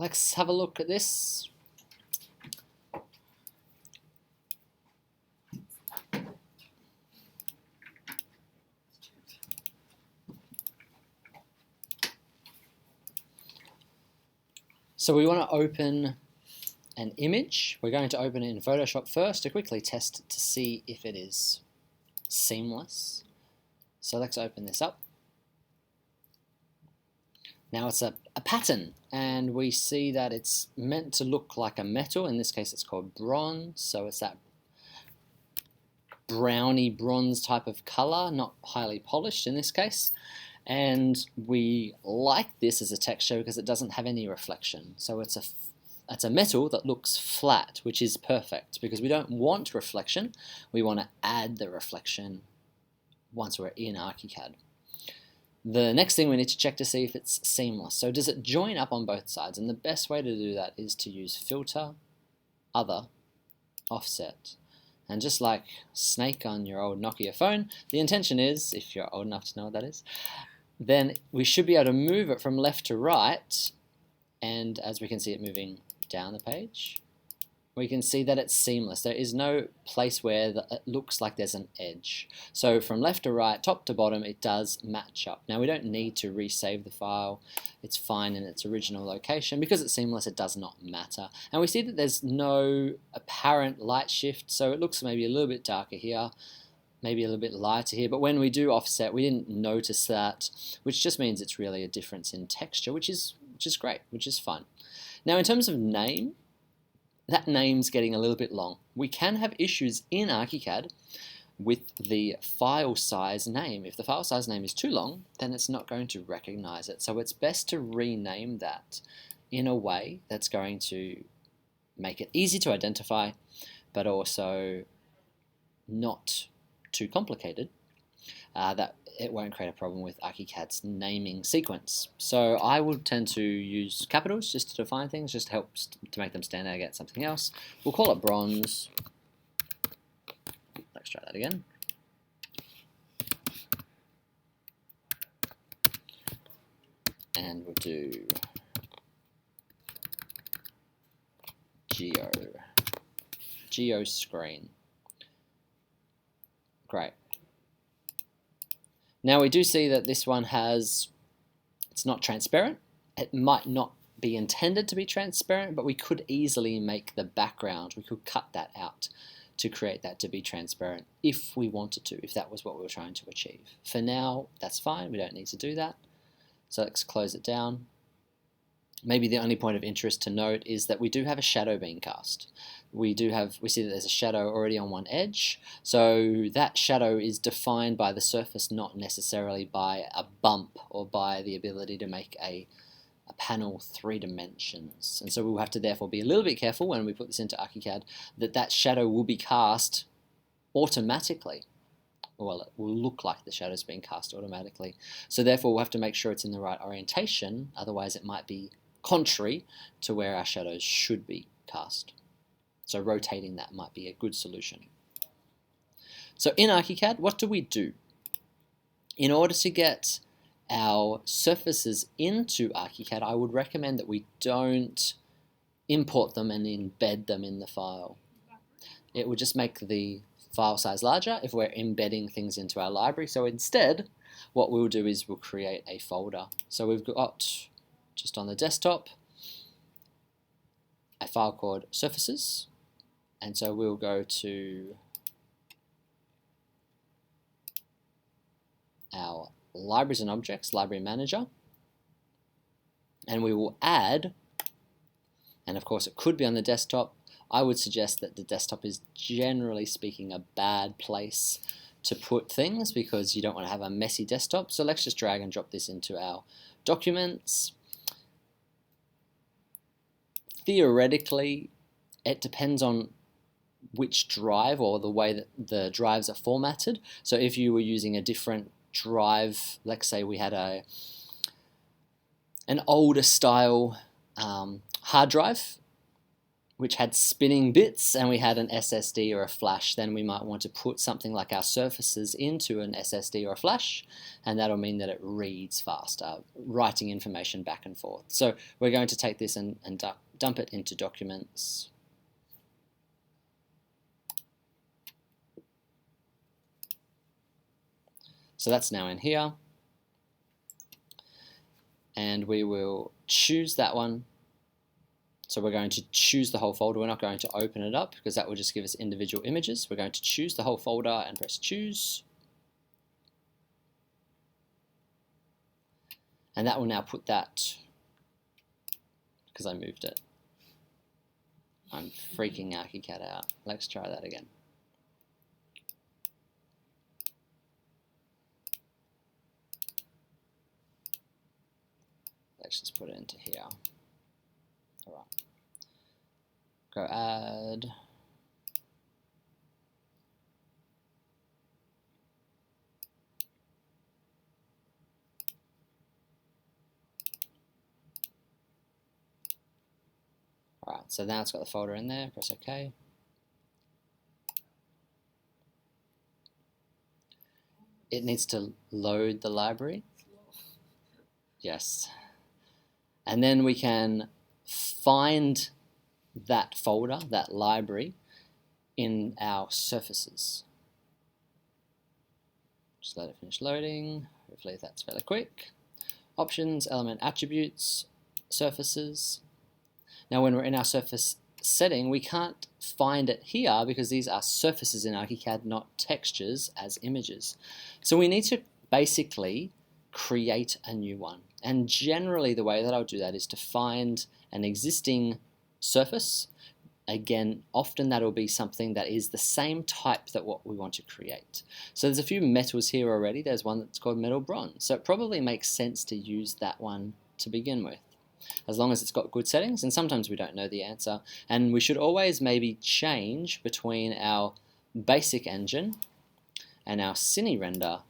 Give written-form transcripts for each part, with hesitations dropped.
let's have a look at this. So we want to open an image. We're going to open it in Photoshop first to quickly test it to see if it is seamless. So let's open this up. Now it's a pattern, and we see that it's meant to look like a metal. In this case it's called bronze, so it's that browny bronze type of color, not highly polished in this case. And we like this as a texture because it doesn't have any reflection. So it's a metal that looks flat, which is perfect because we don't want reflection. We want to add the reflection once we're in ArchiCAD. The next thing we need to check to see if it's seamless. So does it join up on both sides? And the best way to do that is to use Filter, Other, Offset. And just like Snake on your old Nokia phone, the intention is, if you're old enough to know what that is, then we should be able to move it from left to right, and as we can see it moving down the page, we can see that it's seamless. There is no place where it looks like there's an edge. So from left to right, top to bottom, it does match up. Now we don't need to resave the file. It's fine in its original location. Because it's seamless, it does not matter. And we see that there's no apparent light shift, so it looks maybe a little bit darker here, maybe a little bit lighter here, but when we do offset, we didn't notice that, which just means it's really a difference in texture, which is great, which is fun. Now in terms of name, that name's getting a little bit long. We can have issues in ArchiCAD with the file size name. If the file size name is too long, then it's not going to recognize it. So it's best to rename that in a way that's going to make it easy to identify, but also not too complicated, that it won't create a problem with ArchiCAD's naming sequence. So I would tend to use capitals just to define things, just helps to make them stand out against something else. We'll call it bronze. Let's try that again. And we'll do Geo screen. Great. Now we do see that this one it's not transparent. It might not be intended to be transparent, but we could easily make the background, we could cut that out to create that to be transparent if we wanted to, if that was what we were trying to achieve. For now, that's fine, we don't need to do that. So let's close it down. Maybe the only point of interest to note is that we do have a shadow being cast. We see that there's a shadow already on one edge, so that shadow is defined by the surface, not necessarily by a bump or by the ability to make a panel 3 dimensions. And so we'll have to therefore be a little bit careful when we put this into ArchiCAD that shadow will be cast automatically. Well, it will look like the shadow's being cast automatically. So therefore we'll have to make sure it's in the right orientation, otherwise it might be contrary to where our shadows should be cast. So rotating that might be a good solution. So in ArchiCAD, what do? In order to get our surfaces into ArchiCAD, I would recommend that we don't import them and embed them in the file. It would just make the file size larger if we're embedding things into our library. So instead, what we'll do is we'll create a folder. So we've got, just on the desktop, a file called surfaces. And so we'll go to our libraries and objects, library manager, and we will add, and of course it could be on the desktop. I would suggest that the desktop is generally speaking a bad place to put things because you don't want to have a messy desktop. So let's just drag and drop this into our documents. Theoretically, it depends on which drive or the way that the drives are formatted. So if you were using a different drive, let's say we had an older style hard drive, which had spinning bits, and we had an SSD or a flash, then we might want to put something like our surfaces into an SSD or a flash, and that'll mean that it reads faster, writing information back and forth. So we're going to take this and dump it into documents. So that's now in here. And we will choose that one. So we're going to choose the whole folder. We're not going to open it up because that will just give us individual images. We're going to choose the whole folder and press choose. And that will now put that, because I moved it. I'm freaking ArchiCAD out. Let's try that again. Let's just put it into here. All right. Go add. All right, so now it's got the folder in there. Press OK. It needs to load the library. Yes. And then we can find that folder, that library, in our surfaces. Just let it finish loading. Hopefully that's fairly quick. Options, element attributes, surfaces. Now when we're in our surface setting, we can't find it here because these are surfaces in ArchiCAD, not textures as images. So we need to basically create a new one. And generally the way that I'll do that is to find an existing surface. Again, often that'll be something that is the same type that what we want to create. So there's a few metals here already. There's one that's called metal bronze. So it probably makes sense to use that one to begin with, as long as it's got good settings. And sometimes we don't know the answer. And we should always maybe change between our basic engine and our Cinerender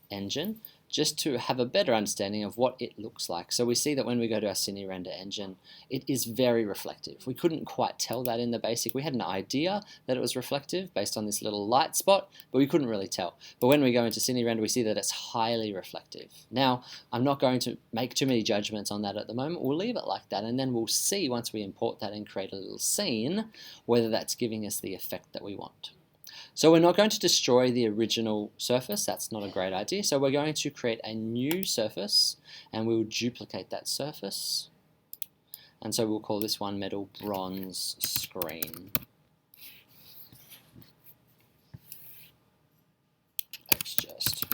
engine, just to have a better understanding of what it looks like. So we see that when we go to our Cinerender engine, it is very reflective. We couldn't quite tell that in the basic. We had an idea that it was reflective based on this little light spot, but we couldn't really tell. But when we go into Cinerender, we see that it's highly reflective. Now, I'm not going to make too many judgments on that at the moment. We'll leave it like that, and then we'll see once we import that and create a little scene, whether that's giving us the effect that we want. So we're not going to destroy the original surface. That's not a great idea. So we're going to create a new surface, and we'll duplicate that surface. And so we'll call this one metal bronze screen. Let's just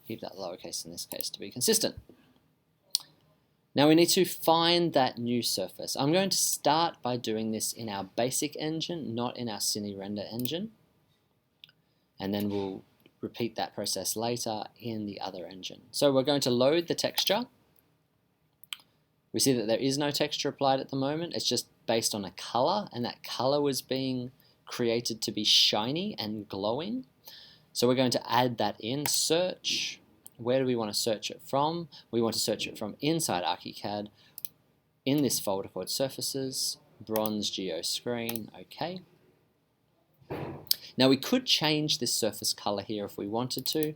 keep that lowercase in this case to be consistent. Now we need to find that new surface. I'm going to start by doing this in our basic engine, not in our Cinerender engine. And then we'll repeat that process later in the other engine. So we're going to load the texture. We see that there is no texture applied at the moment. It's just based on a color, and that color was being created to be shiny and glowing. So we're going to add that in. Search. Where do we want to search it from? We want to search it from inside ArchiCAD in this folder called Surfaces, Bronze Geo Screen. Okay. Now we could change this surface color here if we wanted to.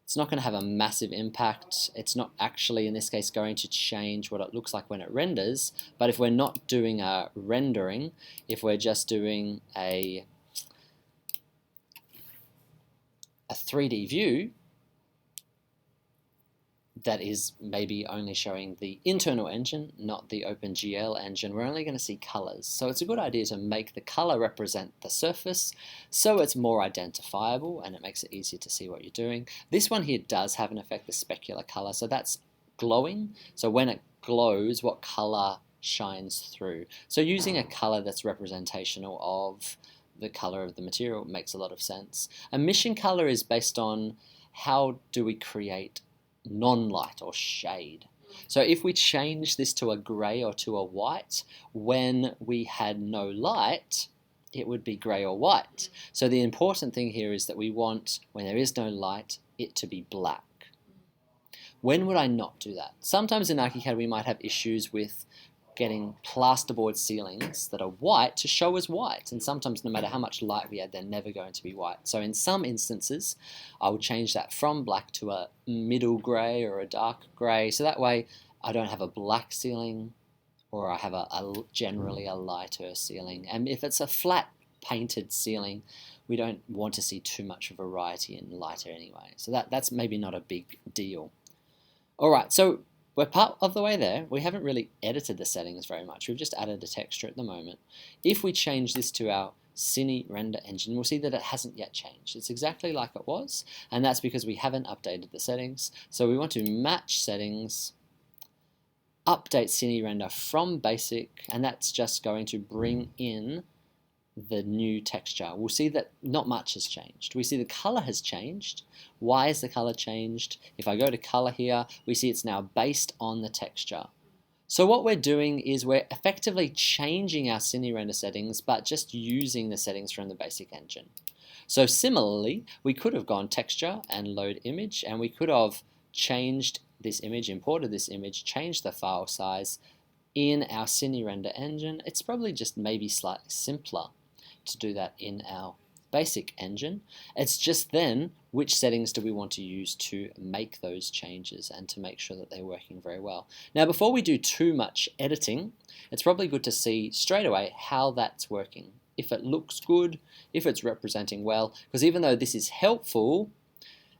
It's not going to have a massive impact. It's not actually, in this case, going to change what it looks like when it renders. But if we're not doing a rendering, if we're just doing a 3D view that is maybe only showing the internal engine, not the OpenGL engine, we're only going to see colors. So it's a good idea to make the color represent the surface so it's more identifiable and it makes it easier to see what you're doing. This one here does have an effect, the specular color, so that's glowing. So when it glows, what color shines through? So using a color that's representational of the color of the material makes a lot of sense. Emission color is based on how do we create non-light or shade. So if we change this to a grey or to a white, when we had no light, it would be grey or white. So the important thing here is that we want, when there is no light, it to be black. When would I not do that? Sometimes in ArchiCAD we might have issues with getting plasterboard ceilings that are white to show as white. And sometimes no matter how much light we add, they're never going to be white. So in some instances, I will change that from black to a middle grey or a dark grey. So that way I don't have a black ceiling, or I have generally a lighter ceiling. And if it's a flat painted ceiling, we don't want to see too much variety in lighter anyway. So that's maybe not a big deal. All right, so we're part of the way there. We haven't really edited the settings very much. We've just added a texture at the moment. If we change this to our Cinerender engine, we'll see that it hasn't yet changed. It's exactly like it was, and that's because we haven't updated the settings. So we want to match settings, update Cinerender from basic, and that's just going to bring in the new texture. We'll see that not much has changed. We see the color has changed. Why is the color changed? If I go to color here, we see it's now based on the texture. So what we're doing is we're effectively changing our Cinerender settings, but just using the settings from the basic engine. So similarly, we could have gone texture and load image, and we could have changed this image, imported this image, changed the file size in our Cinerender engine. It's probably just maybe slightly simpler to do that in our basic engine. It's just then which settings do we want to use to make those changes and to make sure that they're working very well. Now before we do too much editing, it's probably good to see straight away how that's working. If it looks good, if it's representing well, because even though this is helpful,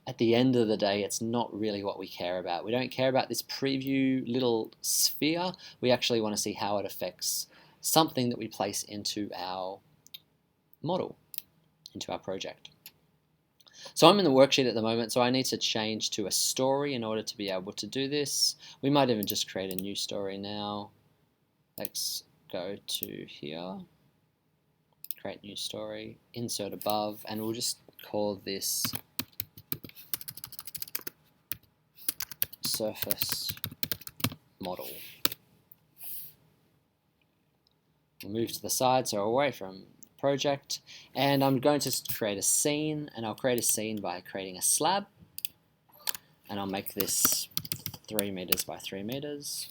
at the end of the day, it's not really what we care about. We don't care about this preview little sphere. We actually want to see how it affects something that we place into our model, into our project. So I'm in the worksheet at the moment, so I need to change to a story in order to be able to do this. We might even just create a new story now. Let's go to here, create new story, insert above, and we'll just call this surface model. We'll move to the side, so away from project, and I'm going to create a scene, and I'll create a scene by creating a slab, and I'll make this 3 meters by 3 meters.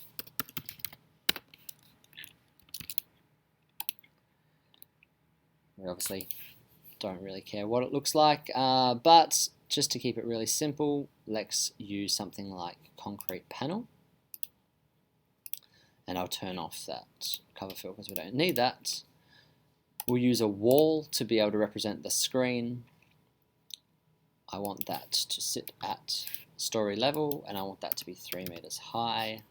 We obviously don't really care what it looks like, but just to keep it really simple, let's use something like concrete panel, and I'll turn off that cover fill because we don't need that. We'll use a wall to be able to represent the screen. I want that to sit at story level, and I want that to be 3 meters high.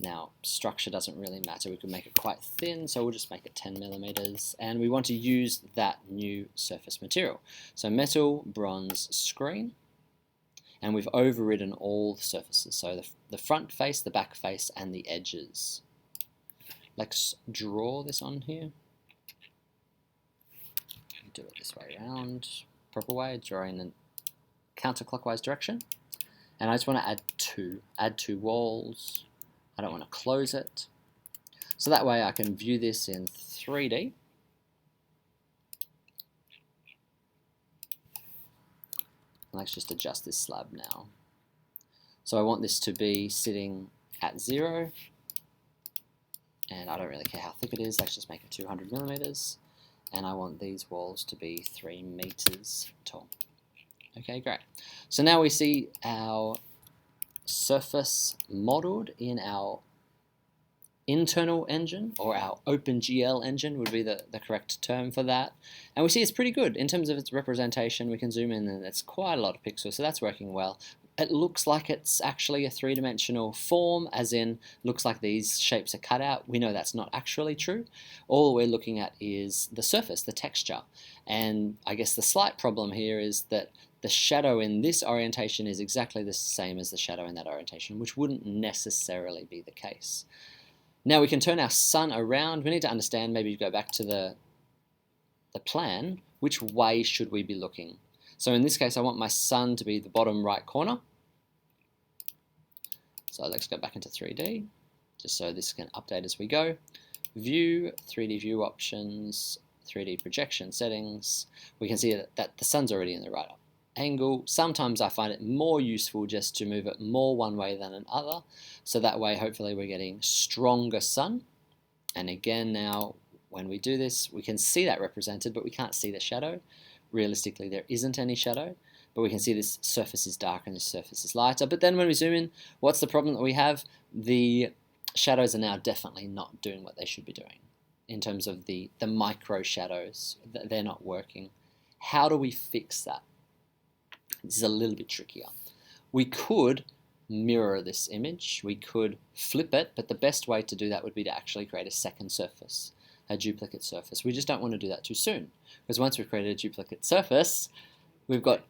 Now, structure doesn't really matter. We could make it quite thin, so we'll just make it 10 millimeters, and we want to use that new surface material. So metal, bronze, screen, and we've overridden all the surfaces. So the front face, the back face, and the edges. Let's draw this on here. Do it this way around, proper way, drawing in counterclockwise direction. And I just want to add two walls. I don't want to close it. So that way I can view this in 3D. Let's just adjust this slab now. So I want this to be sitting at 0, and I don't really care how thick it is. Let's just make it 200 millimeters. And I want these walls to be 3 meters tall. Okay, great. So now we see our surface modeled in our internal engine, or our OpenGL engine would be the correct term for that. And we see it's pretty good in terms of its representation. We can zoom in and it's quite a lot of pixels, so that's working well. It looks like it's actually a three-dimensional form, as in looks like these shapes are cut out. We know that's not actually true. All we're looking at is the surface, the texture. And I guess the slight problem here is that the shadow in this orientation is exactly the same as the shadow in that orientation, which wouldn't necessarily be the case. Now we can turn our sun around. We need to understand, maybe go back to the plan, which way should we be looking? So in this case, I want my sun to be the bottom right corner. So let's go back into 3D, just so this can update as we go. View, 3D view options, 3D projection settings. We can see that the sun's already in the right angle. Sometimes I find it more useful just to move it more one way than another, so that way hopefully we're getting stronger sun. And again, now when we do this, we can see that represented, but we can't see the shadow. Realistically, there isn't any shadow, but we can see this surface is darker and this surface is lighter. But then when we zoom in, what's the problem that we have? The shadows are now definitely not doing what they should be doing in terms of the micro shadows. They're not working. How do we fix that? This is a little bit trickier. We could mirror this image, we could flip it, but the best way to do that would be to actually create a second surface, a duplicate surface. We just don't want to do that too soon, because once we've created a duplicate surface, we've got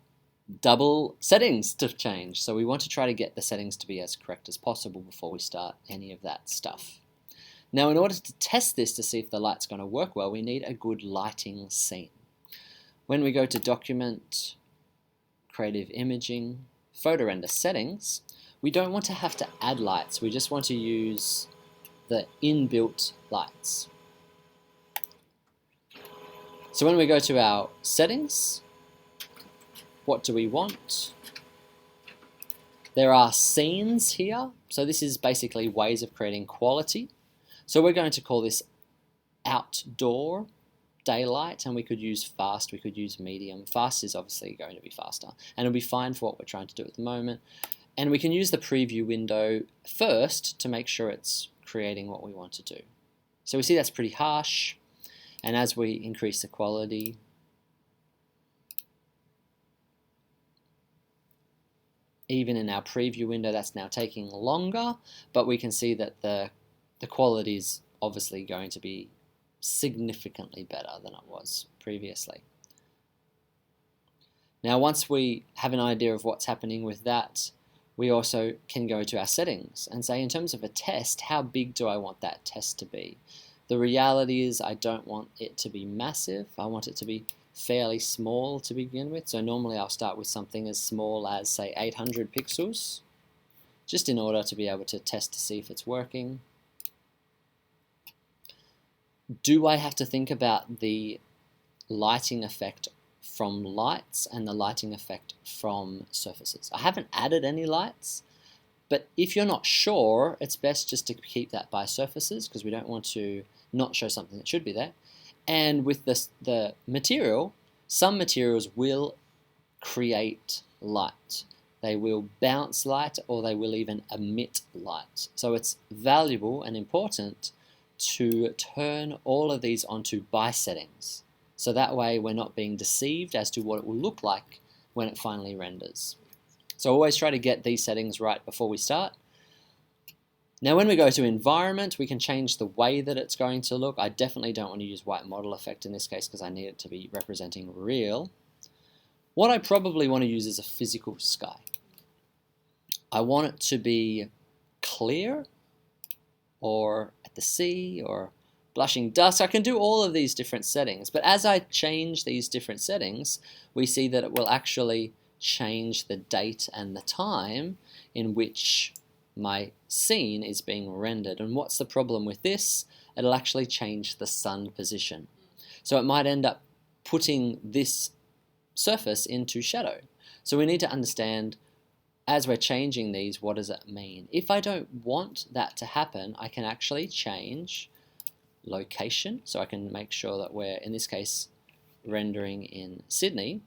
double settings to change. So we want to try to get the settings to be as correct as possible before we start any of that stuff. Now, in order to test this to see if the light's going to work well, we need a good lighting scene. When we go to Document, Creative Imaging, Photo Render Settings, we don't want to have to add lights. We just want to use the inbuilt lights. So when we go to our settings, what do we want? There are scenes here. So this is basically ways of creating quality. So we're going to call this outdoor daylight, and we could use fast, we could use medium. Fast is obviously going to be faster, and it'll be fine for what we're trying to do at the moment. And we can use the preview window first to make sure it's creating what we want to do. So we see that's pretty harsh, and as we increase the quality, even in our preview window, that's now taking longer, but we can see that the quality is obviously going to be significantly better than it was previously. Now, once we have an idea of what's happening with that, we also can go to our settings and say, in terms of a test, how big do I want that test to be? The reality is I don't want it to be massive. I want it to be fairly small to begin with. So normally I'll start with something as small as, say, 800 pixels, just in order to be able to test to see if it's working. Do I have to think about the lighting effect from lights and the lighting effect from surfaces? I haven't added any lights, but if you're not sure, it's best just to keep that by surfaces, because we don't want to not show something that should be there. And with the material, some materials will create light. They will bounce light, or they will even emit light. So it's valuable and important to turn all of these onto by settings. So that way we're not being deceived as to what it will look like when it finally renders. So always try to get these settings right before we start. Now when we go to environment, we can change the way that it's going to look. I definitely don't want to use white model effect in this case because I need it to be representing real. What I probably want to use is a physical sky. I want it to be clear, or at the sea, or blushing dusk. I can do all of these different settings, but as I change these different settings, we see that it will actually change the date and the time in which my scene is being rendered. And what's the problem with this? It'll actually change the sun position. So it might end up putting this surface into shadow. So we need to understand, as we're changing these, what does it mean? If I don't want that to happen, I can actually change location. So I can make sure that we're, in this case, rendering in Sydney.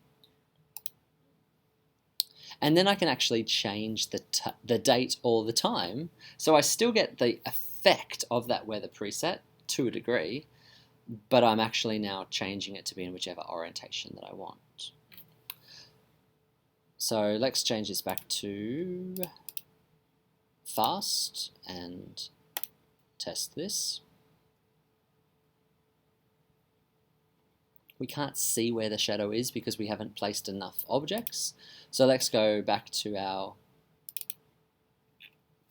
And then I can actually change the date all the time. So I still get the effect of that weather preset to a degree, but I'm actually now changing it to be in whichever orientation that I want. So let's change this back to fast and test this. We can't see where the shadow is because we haven't placed enough objects. So let's go back to our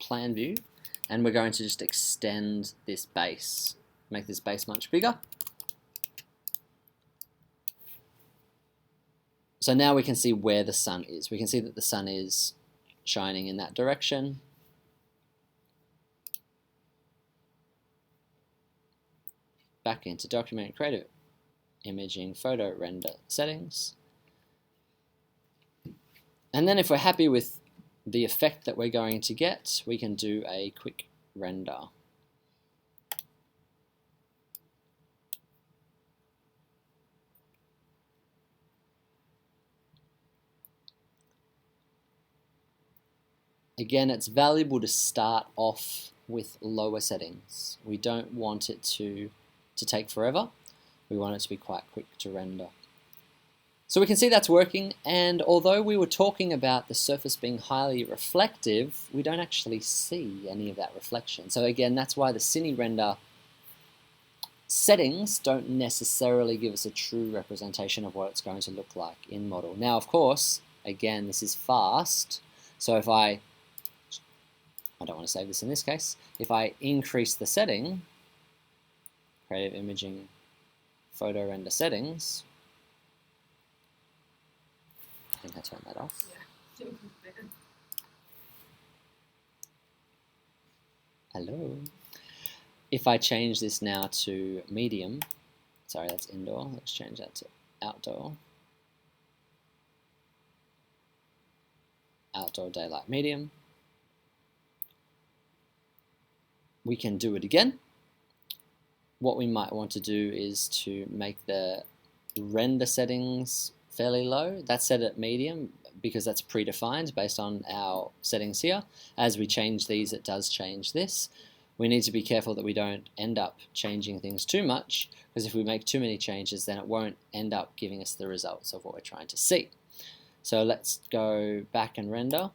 plan view, and we're going to just extend this base, make this base much bigger. So now we can see where the sun is. We can see that the sun is shining in that direction. Back into Document, Creative Imaging, Photo Render Settings. And then if we're happy with the effect that we're going to get, we can do a quick render. Again, it's valuable to start off with lower settings. We don't want it to take forever. We want it to be quite quick to render. So we can see that's working, and although we were talking about the surface being highly reflective, we don't actually see any of that reflection. So again, that's why the Cinerender settings don't necessarily give us a true representation of what it's going to look like in model. Now, of course, again, this is fast, so if I don't want to save this in this case, if I increase the setting, Creative Imaging Photo Render Settings, I think I turned that off. Yeah. Hello. If I change this now to medium, sorry, that's indoor, let's change that to outdoor. Outdoor daylight medium. We can do it again. What we might want to do is to make the render settings fairly low. That's set at medium because that's predefined based on our settings here. As we change these, it does change this. We need to be careful that we don't end up changing things too much, because if we make too many changes, then it won't end up giving us the results of what we're trying to see. So let's go back and render.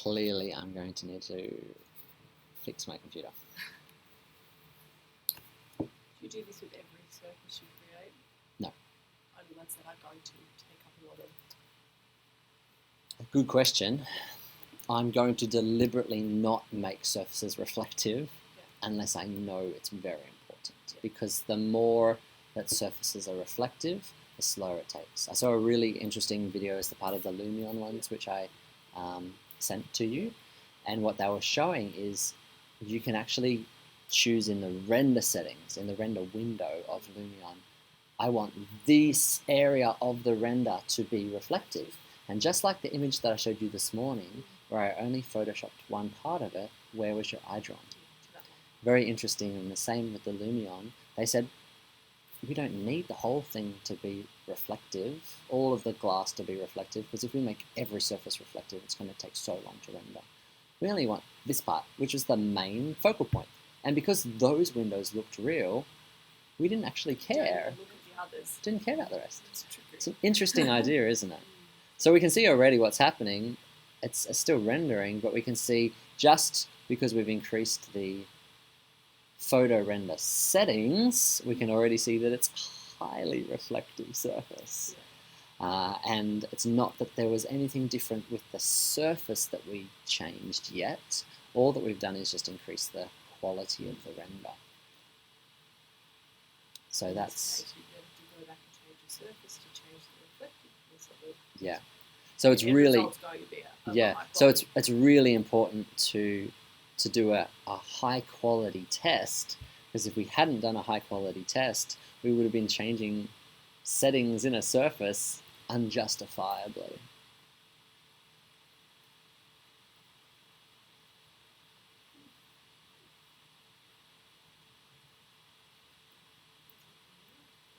Clearly, I'm going to need to fix my computer. Do you do this with every surface you create? No. Only ones that are going to take up a lot of... Good question. I'm going to deliberately not make surfaces reflective unless I know it's very important. Because the more that surfaces are reflective, the slower it takes. I saw a really interesting video as the part of the Lumion ones, which I sent to you, and what they were showing is you can actually choose in the render settings, in the render window of Lumion, I want this area of the render to be reflective. And just like the image that I showed you this morning, where I only photoshopped one part of it, where was your eye drawn? Very interesting. And the same with the Lumion. They said we don't need the whole thing to be reflective, all of the glass to be reflective, because if we make every surface reflective, it's going to take so long to render. We only want this part, which is the main focal point. And because those windows looked real, we didn't actually care. Look at the others. Didn't care about the rest. It's an interesting idea, isn't it? So we can see already what's happening. It's still rendering, but we can see just because we've increased the photo render settings, we can already see that it's a highly reflective surface. And it's not that there was anything different with the surface that we changed yet. All that we've done is just increase the quality of the render. So that's... Yeah. So it's really... Yeah. So it's really important to do a high quality test, because if we hadn't done a high quality test, we would have been changing settings in a surface unjustifiably.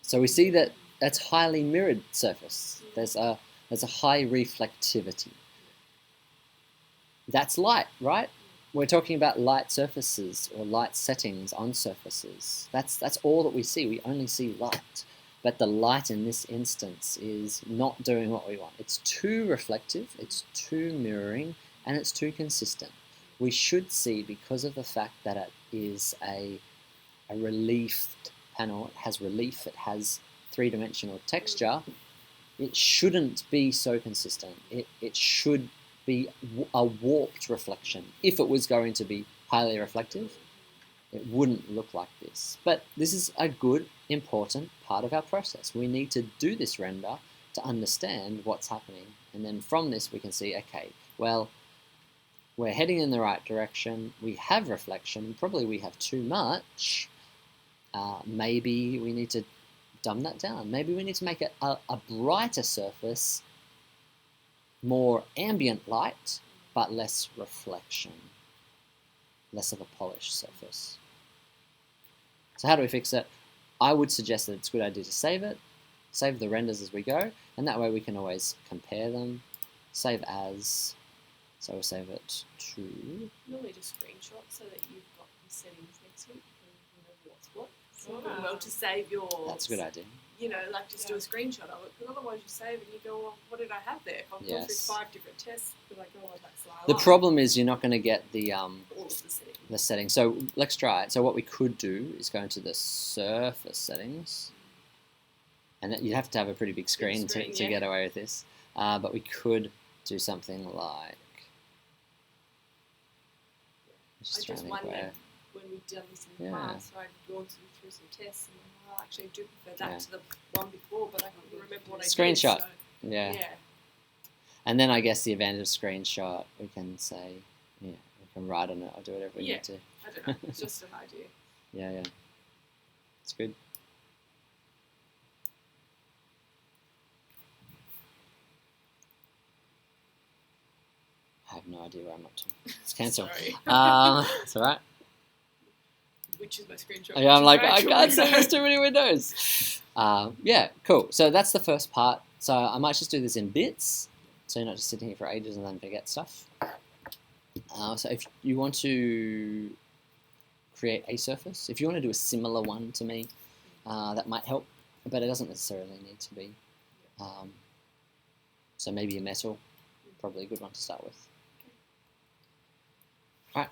So we see that that's highly mirrored surface. There's a high reflectivity. That's light, right? We're talking about light surfaces or light settings on surfaces. That's all that we see. We only see light. But the light in this instance is not doing what we want. It's too reflective, it's too mirroring, and it's too consistent. We should see, because of the fact that it is a reliefed panel, it has relief, it has three-dimensional texture, it shouldn't be so consistent. It should be a warped reflection. If it was going to be highly reflective, it wouldn't look like this. But this is a good, important part of our process. We need to do this render to understand what's happening And then from this we can see, okay, well, we're heading in the right direction, we have reflection, probably we have too much. Maybe we need to dumb that down. Maybe we need to make it a brighter surface, more ambient light, but less reflection, less of a polished surface. So how do we fix it? I would suggest that it's a good idea to save it, save the renders as we go, and that way we can always compare them. Save as, so we'll save it to... Normally just screenshot so that you've got the settings next week and you know what's what. So well to save yours. That's a good idea. You know, like just do a screenshot of it, because otherwise you save it and you go, well, what did I have there? I've gone through 5 different tests, but I go, oh, that's what I The like. problem is you're not going to get the All of the settings. So let's try it. So what we could do is go into the surface settings, and you'd have to have a pretty big screen, to get away with this. But we could do something like... I just wondered when we've done this in the past, so I'd gone through some tests and I actually do prefer that to the one before, but I can't remember what I did. Screenshot. So, yeah. And then I guess the advantage of screenshot, we can say, we can write on it or do whatever we need to. I don't know, it's just an idea. Yeah. It's good. I have no idea where I'm up to. It's cancel. Sorry. It's alright. Which is my screenshot. Yeah, I'm like, I can't see, there's too many windows. Yeah, cool. So that's the first part. So I might just do this in bits, so you're not just sitting here for ages and then forget stuff. So if you want to create a surface, if you want to do a similar one to me, that might help, but it doesn't necessarily need to be. So maybe a metal, probably a good one to start with. Alright.